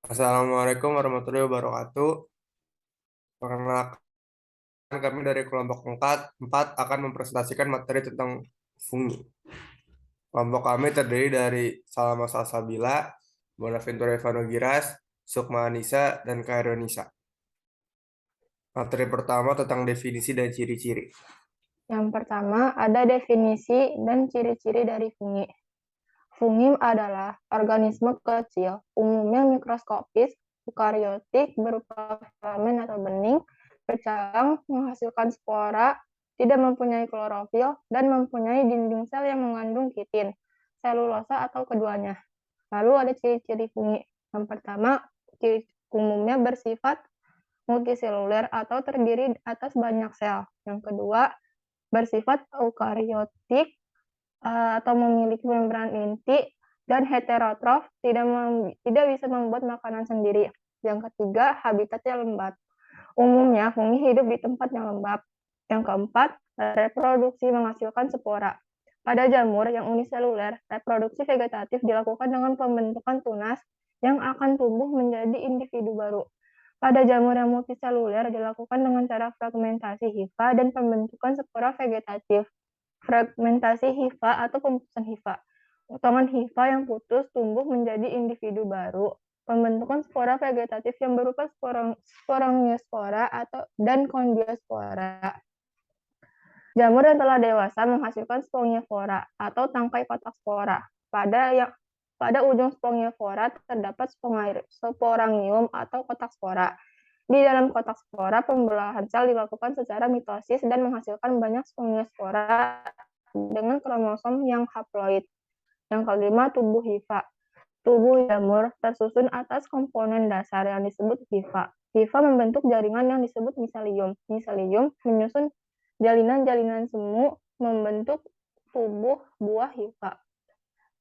Assalamualaikum warahmatullahi wabarakatuh. Perkenalkan kami dari kelompok 4 akan mempresentasikan materi tentang fungi. Kelompok kami terdiri dari Salma Salsabila, Bonaventura Evano Giras, Sukma Anissa, dan Khairunisa. Materi pertama tentang definisi dan ciri-ciri. Yang pertama, ada definisi dan ciri-ciri dari fungi. Fungi adalah organisme kecil, umumnya mikroskopis, eukariotik berupa filamen atau bening, bercabang, menghasilkan spora, tidak mempunyai klorofil, dan mempunyai dinding sel yang mengandung kitin, selulosa atau keduanya. Lalu ada ciri-ciri fungi. Yang pertama, ciri umumnya bersifat multiseluler atau terdiri atas banyak sel. Yang kedua, bersifat eukariotik atau memiliki membran inti dan heterotrof, tidak bisa membuat makanan sendiri. Yang ketiga, habitatnya lembab. Umumnya fungi hidup di tempat yang lembab. Yang keempat, reproduksi menghasilkan spora. Pada jamur yang uniseluler, reproduksi vegetatif dilakukan dengan pembentukan tunas yang akan tumbuh menjadi individu baru. Pada jamur yang multiseluler dilakukan dengan cara fragmentasi hifa dan pembentukan spora vegetatif. Fragmentasi hifa atau pemutusan hifa. Potongan hifa yang putus tumbuh menjadi individu baru. Pembentukan spora vegetatif yang berupa sporangiospora dan kondiospora. Jamur yang telah dewasa menghasilkan spongiofora atau tangkai kotak spora. Pada ujung spongiofora terdapat sporangium atau kotak spora. Di dalam kotak spora, pembelahan sel dilakukan secara mitosis dan menghasilkan banyak spongiospora dengan kromosom yang haploid. Yang kelima, tubuh hifa. Tubuh jamur tersusun atas komponen dasar yang disebut hifa. Hifa membentuk jaringan yang disebut miselium. Miselium menyusun jalinan-jalinan semu membentuk tubuh buah hifa.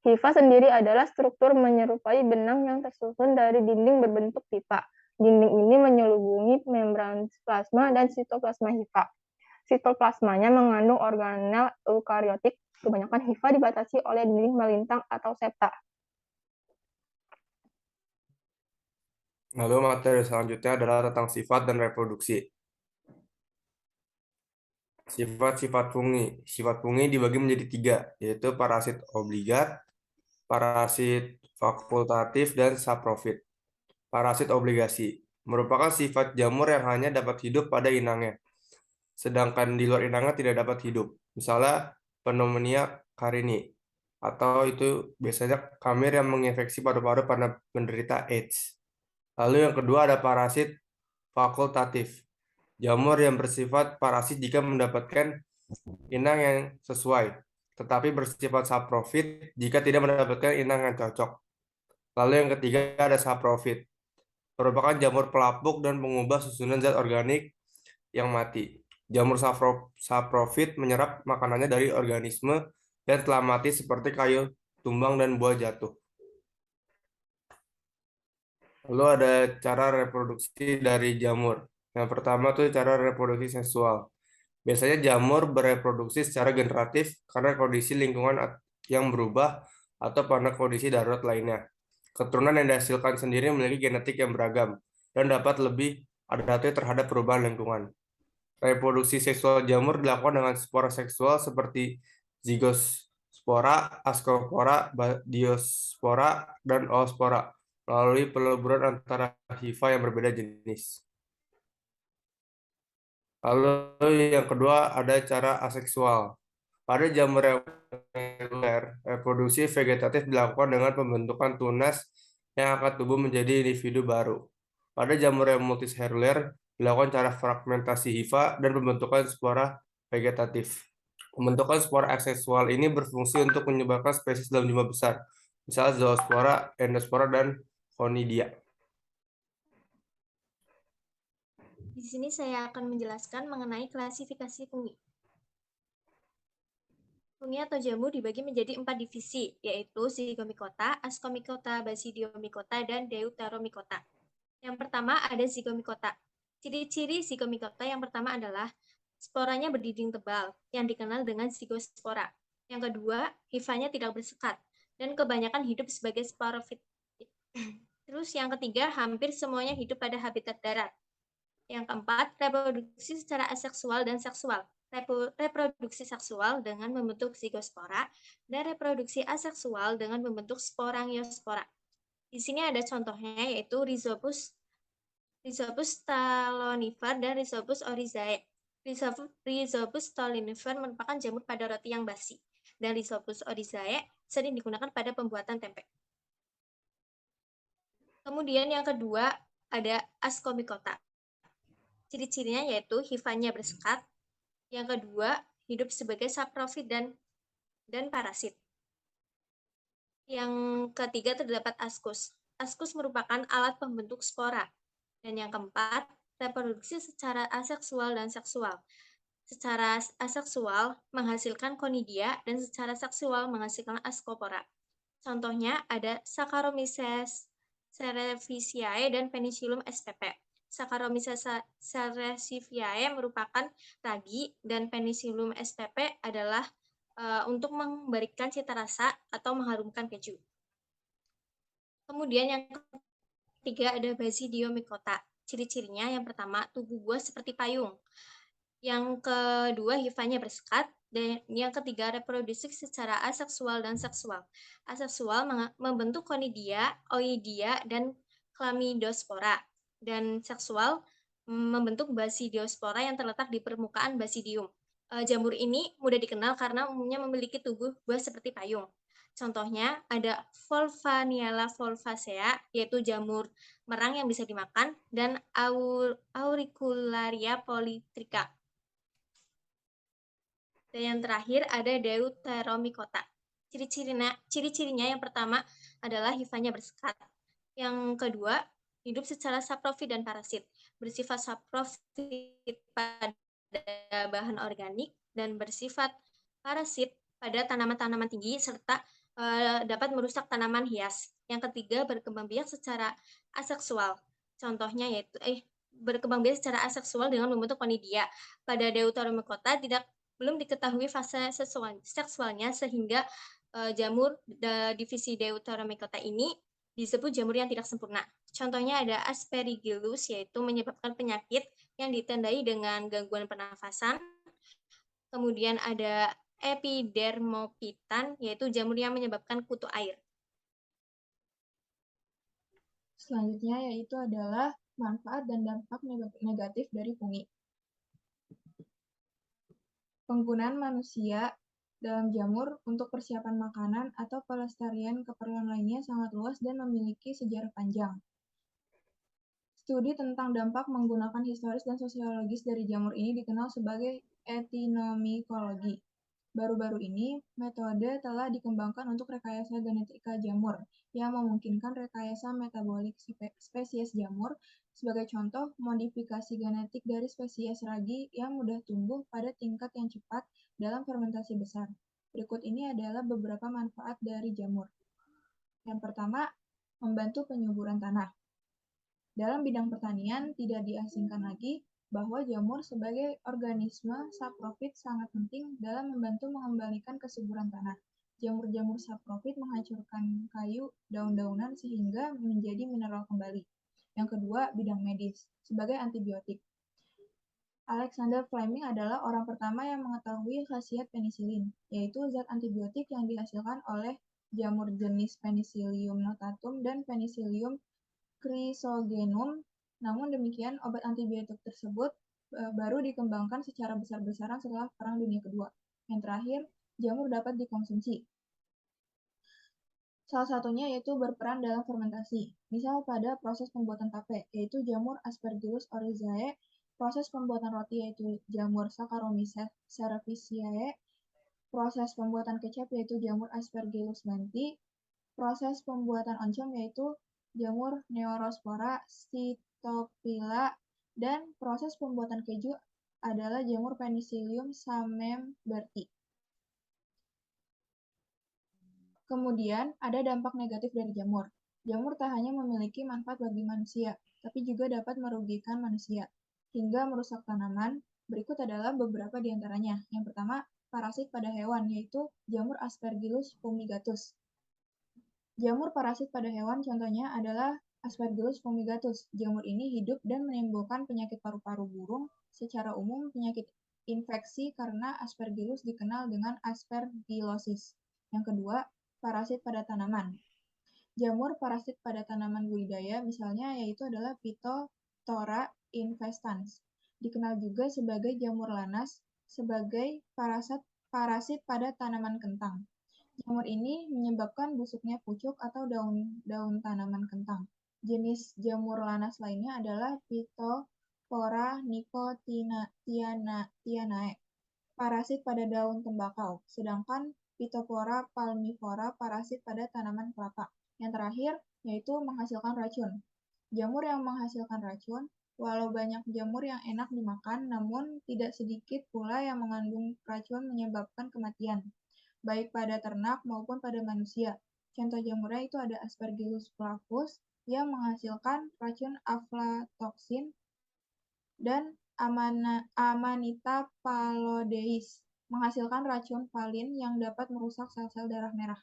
Hifa sendiri adalah struktur menyerupai benang yang tersusun dari dinding berbentuk pipa. Dinding ini menyelubungi membran plasma dan sitoplasma hifa. Sitoplasmanya mengandung organel eukariotik. Kebanyakan hifa dibatasi oleh dinding melintang atau septa. Lalu materi selanjutnya adalah tentang sifat dan reproduksi. Sifat-sifat fungi. Sifat fungi dibagi menjadi 3, yaitu parasit obligat, parasit fakultatif, dan saprofit. Parasit obligasi merupakan sifat jamur yang hanya dapat hidup pada inangnya, sedangkan di luar inangnya tidak dapat hidup. Misalnya pneumonia carini, atau itu biasanya kamir yang menginfeksi paru-paru pada penderita AIDS. Lalu yang kedua ada parasit fakultatif. Jamur yang bersifat parasit jika mendapatkan inang yang sesuai, tetapi bersifat saprofit jika tidak mendapatkan inang yang cocok. Lalu yang ketiga ada saprofit, merupakan jamur pelapuk dan mengubah susunan zat organik yang mati. Jamur saprofit menyerap makanannya dari organisme yang telah mati seperti kayu tumbang dan buah jatuh. Lalu ada cara reproduksi dari jamur. Yang pertama tuh cara reproduksi seksual. Biasanya jamur bereproduksi secara generatif karena kondisi lingkungan yang berubah atau pada kondisi darurat lainnya. Keturunan yang dihasilkan sendiri memiliki genetik yang beragam dan dapat lebih adaptif terhadap perubahan lingkungan. Reproduksi seksual jamur dilakukan dengan spora seksual seperti zigospora, ascospora, diospora, dan oospora melalui peleburan antara hifa yang berbeda jenis. Lalu yang kedua ada cara aseksual. Pada jamur reguler, reproduksi vegetatif dilakukan dengan pembentukan tunas yang akan tumbuh menjadi individu baru. Pada jamur yang multiseluler, dilakukan cara fragmentasi hifa dan pembentukan spora vegetatif. Pembentukan spora aseksual ini berfungsi untuk menyebarkan spesies dalam jumlah besar, misalnya zoospora, endospora, dan conidia. Di sini saya akan menjelaskan mengenai klasifikasi fungi. Fungi atau jamur dibagi menjadi 4 divisi, yaitu Zygomicota, Ascomycota, Basidiomycota, dan Deuteromycota. Yang pertama ada Zygomicota. Ciri-ciri Zygomicota yang pertama adalah sporanya berdinding tebal, yang dikenal dengan zigospora. Yang kedua, hifanya tidak bersekat, dan kebanyakan hidup sebagai sporofit. Terus yang ketiga, hampir semuanya hidup pada habitat darat. Yang keempat, reproduksi secara aseksual dan seksual. Reproduksi seksual dengan membentuk zigospora dan reproduksi aseksual dengan membentuk sporangiospora. Di sini ada contohnya yaitu Rhizopus stolonifer dan Rhizopus oryzae. Rhizopus stolonifer merupakan jamur pada roti yang basi dan Rhizopus oryzae sering digunakan pada pembuatan tempe. Kemudian yang kedua ada Ascomycota. Ciri-cirinya yaitu hifanya bersekat. Yang kedua, hidup sebagai saprofit dan parasit. Yang ketiga terdapat askus. Askus merupakan alat pembentuk spora. Dan yang keempat, reproduksi secara aseksual dan seksual. Secara aseksual menghasilkan conidia dan secara seksual menghasilkan ascopora. Contohnya ada Saccharomyces cerevisiae dan Penicillium spp. Saccharomyces cerevisiae merupakan ragi dan Penicillium spp adalah untuk memberikan cita rasa atau mengharumkan keju. Kemudian yang ketiga ada Basidiomycota. Ciri-cirinya yang pertama, tubuh buah seperti payung. Yang kedua, hifanya bersekat. Dan yang ketiga, reproduksi secara aseksual dan seksual. Aseksual membentuk conidia, oidia, dan chlamydospora. Dan seksual membentuk basidiospora yang terletak di permukaan basidium. Jamur ini mudah dikenal karena umumnya memiliki tubuh buah seperti payung. Contohnya ada Volvaniella volvacea, yaitu jamur merang yang bisa dimakan, dan Auricularia polytricha. Dan yang terakhir ada Deuteromycota. Ciri-cirinya yang pertama adalah hifanya bersekat. Yang kedua, hidup secara saprofit dan parasit. Bersifat saprofit pada bahan organik dan bersifat parasit pada tanaman-tanaman tinggi serta dapat merusak tanaman hias. Yang ketiga, berkembang biak secara aseksual. Contohnya yaitu berkembang biak secara aseksual dengan membentuk conidia. Pada Deuteromycota belum diketahui fase seksualnya sehingga jamur divisi Deuteromycota ini disebut jamur yang tidak sempurna. Contohnya ada Aspergillus, yaitu menyebabkan penyakit yang ditandai dengan gangguan pernafasan. Kemudian ada Epidermophyton, yaitu jamur yang menyebabkan kutu air. Selanjutnya yaitu adalah manfaat dan dampak negatif dari fungi. Penggunaan manusia dalam jamur untuk persiapan makanan atau pelestarian keperluan lainnya sangat luas dan memiliki sejarah panjang. Studi tentang dampak menggunakan historis dan sosiologis dari jamur ini dikenal sebagai etinomikologi. Baru-baru ini, metode telah dikembangkan untuk rekayasa genetika jamur, yang memungkinkan rekayasa metabolik spesies jamur. Sebagai contoh, modifikasi genetik dari spesies ragi yang mudah tumbuh pada tingkat yang cepat dalam fermentasi besar. Berikut ini adalah beberapa manfaat dari jamur. Yang pertama, membantu penyuburan tanah. Dalam bidang pertanian, tidak diasingkan lagi bahwa jamur sebagai organisme saprofit sangat penting dalam membantu mengembalikan kesuburan tanah. Jamur-jamur saprofit menghancurkan kayu daun-daunan sehingga menjadi mineral kembali. Yang kedua, bidang medis, sebagai antibiotik. Alexander Fleming adalah orang pertama yang mengetahui khasiat penisilin, yaitu zat antibiotik yang dihasilkan oleh jamur jenis Penicillium notatum dan Penicillium chrysogenum. Namun demikian, obat antibiotik tersebut baru dikembangkan secara besar-besaran setelah Perang Dunia Kedua. Yang terakhir, jamur dapat dikonsumsi. Salah satunya yaitu berperan dalam fermentasi. Misal pada proses pembuatan tape, yaitu jamur Aspergillus oryzae, proses pembuatan roti yaitu jamur Saccharomyces cerevisiae, proses pembuatan kecap yaitu jamur Aspergillus lenti, proses pembuatan oncom yaitu jamur Neorospora Cytophylla, dan proses pembuatan keju adalah jamur Penicillium camemberti. Kemudian, ada dampak negatif dari jamur. Jamur tak hanya memiliki manfaat bagi manusia, tapi juga dapat merugikan manusia, hingga merusak tanaman. Berikut adalah beberapa di antaranya. Yang pertama, parasit pada hewan, yaitu jamur Aspergillus fumigatus. Jamur parasit pada hewan contohnya adalah Aspergillus fumigatus. Jamur ini hidup dan menimbulkan penyakit paru-paru burung. Secara umum, penyakit infeksi karena Aspergillus dikenal dengan aspergillosis. Yang kedua, parasit pada tanaman. Jamur parasit pada tanaman budidaya misalnya yaitu adalah Phytophthora infestans. Dikenal juga sebagai jamur lanas sebagai parasit pada tanaman kentang. Jamur ini menyebabkan busuknya pucuk atau daun tanaman kentang. Jenis jamur lanas lainnya adalah Phytophthora nicotianae, parasit pada daun tembakau, sedangkan Phytophthora palmivora parasit pada tanaman kelapa. Yang terakhir yaitu menghasilkan racun. Jamur yang menghasilkan racun, walau banyak jamur yang enak dimakan, namun tidak sedikit pula yang mengandung racun menyebabkan kematian, baik pada ternak maupun pada manusia. Contoh jamurnya itu ada Aspergillus flavus yang menghasilkan racun aflatoksin dan Amanita phalloides menghasilkan racun valin yang dapat merusak sel-sel darah merah.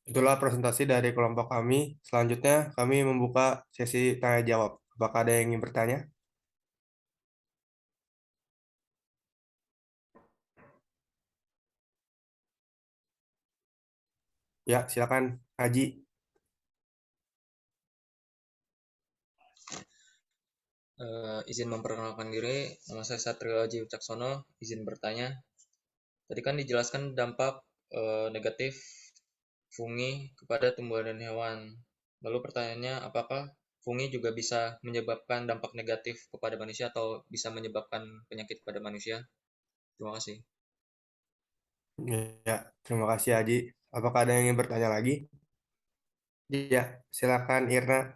Itulah presentasi dari kelompok kami. Selanjutnya kami membuka sesi tanya jawab. Apakah ada yang ingin bertanya? Ya, silakan Haji. Izin memperkenalkan diri, nama saya Satrio Haji Wicaksono, izin bertanya. Tadi kan dijelaskan dampak negatif fungi kepada tumbuhan dan hewan. Lalu pertanyaannya, apakah fungi juga bisa menyebabkan dampak negatif kepada manusia atau bisa menyebabkan penyakit kepada manusia? Terima kasih. Ya, terima kasih Haji. Apakah ada yang ingin bertanya lagi? Ya, silakan Irna.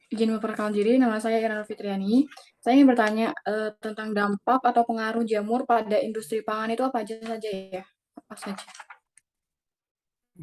Izin memperkenalkan diri, nama saya Irna Fitriani. Saya ingin bertanya tentang dampak atau pengaruh jamur pada industri pangan itu apa aja saja ya? Apa saja?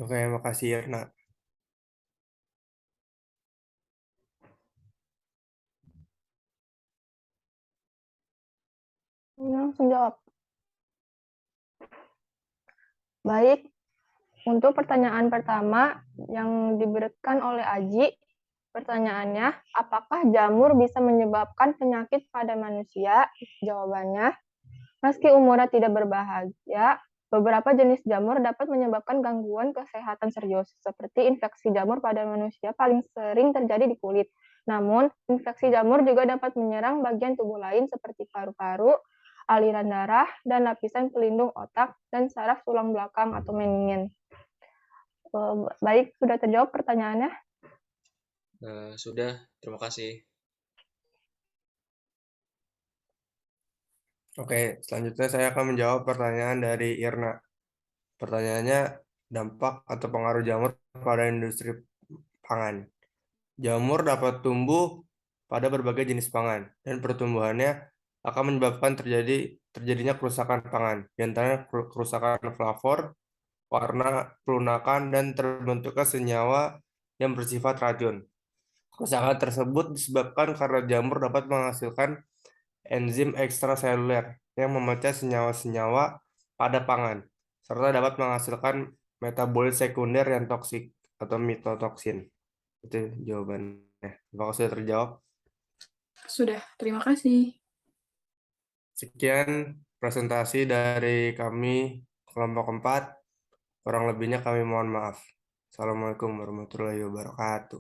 Oke, makasih Irna. Langsung jawab. Baik, untuk pertanyaan pertama yang diberikan oleh Aji, pertanyaannya, apakah jamur bisa menyebabkan penyakit pada manusia? Jawabannya, meski umurnya tidak berbahaya, beberapa jenis jamur dapat menyebabkan gangguan kesehatan serius, seperti infeksi jamur pada manusia paling sering terjadi di kulit. Namun, infeksi jamur juga dapat menyerang bagian tubuh lain seperti paru-paru, aliran darah, dan lapisan pelindung otak dan saraf tulang belakang atau meningen. Baik, sudah terjawab pertanyaannya? Sudah, terima kasih. Oke, selanjutnya saya akan menjawab pertanyaan dari Irna. Pertanyaannya, dampak atau pengaruh jamur pada industri pangan. Jamur dapat tumbuh pada berbagai jenis pangan, dan pertumbuhannya akan menyebabkan terjadinya kerusakan pangan, di antaranya kerusakan flavor, warna, pelunakan, dan terbentuknya senyawa yang bersifat racun. Kerusakan tersebut disebabkan karena jamur dapat menghasilkan enzim ekstraseluler yang memecah senyawa-senyawa pada pangan, serta dapat menghasilkan metabolit sekunder yang toksik atau mitotoksin. Itu jawabannya. Apakah sudah terjawab? Sudah, terima kasih. Sekian presentasi dari kami kelompok 4. Kurang lebihnya kami mohon maaf. Assalamualaikum warahmatullahi wabarakatuh.